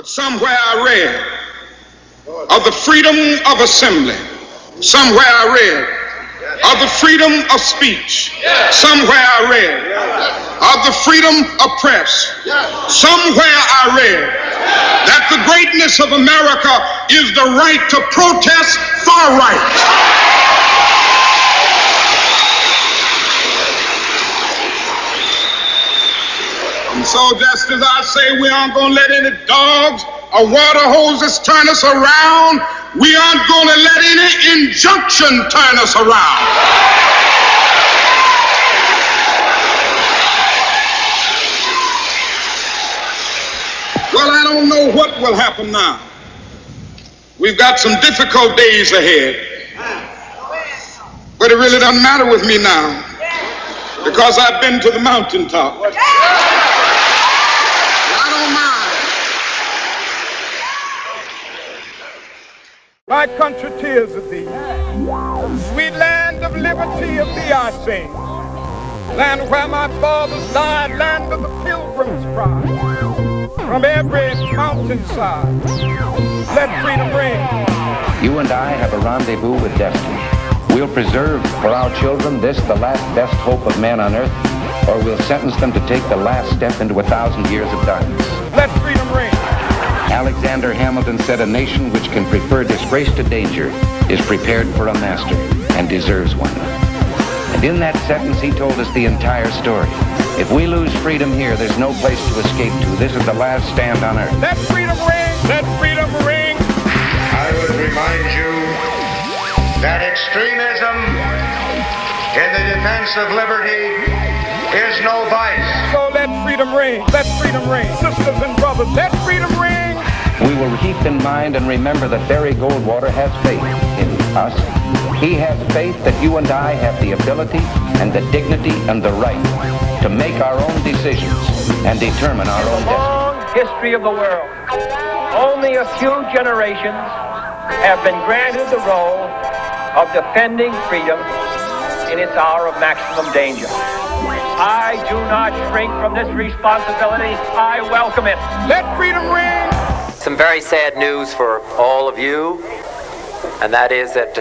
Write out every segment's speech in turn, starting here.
But somewhere I read of the freedom of assembly. Somewhere I read of the freedom of speech. Somewhere I read of the freedom of press. Somewhere I read that the greatness of America is the right to protest far right. And so just as I say we aren't going to let any dogs or water hoses turn us around, we aren't going to let any injunction turn us around. Well, I don't know what will happen now. We've got some difficult days ahead. But it really doesn't matter with me now, because I've been to the mountaintop. My country tears of thee, sweet land of liberty of thee I sing, land where my fathers died, land of the pilgrim's pride, from every mountainside, let freedom ring. You and I have a rendezvous with destiny. We'll preserve for our children this, the last best hope of man on earth, or we'll sentence them to take the last step into 1,000 years of darkness. Let freedom ring. Alexander Hamilton said a nation which can prefer disgrace to danger is prepared for a master and deserves one. And in that sentence, he told us the entire story. If we lose freedom here, there's no place to escape to. This is the last stand on earth. Let freedom ring! Let freedom ring! I would remind you that extremism in the defense of liberty is no vice. So let freedom ring! Let freedom ring! Sisters and brothers, let freedom ring! We will keep in mind and remember that Barry Goldwater has faith in us. He has faith that you and I have the ability and the dignity and the right to make our own decisions and determine our own destiny. In the long history of the world, only a few generations have been granted the role of defending freedom in its hour of maximum danger. I do not shrink from this responsibility. I welcome it. Let freedom ring! Some very sad news for all of you, and that is that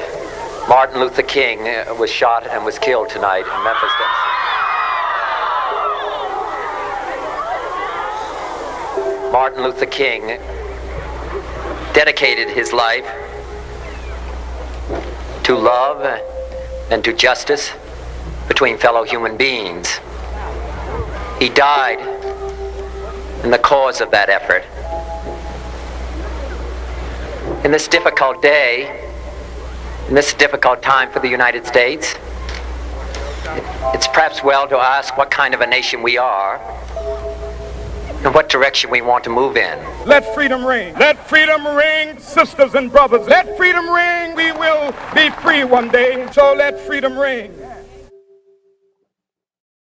Martin Luther King was shot and was killed tonight in Memphis, Tennessee. Martin Luther King dedicated his life to love and to justice between fellow human beings. He died in the cause of that effort. In this difficult day, in this difficult time for the United States, it's perhaps well to ask what kind of a nation we are and what direction we want to move in. Let freedom ring. Let freedom ring, sisters and brothers. Let freedom ring. We will be free one day, so let freedom ring.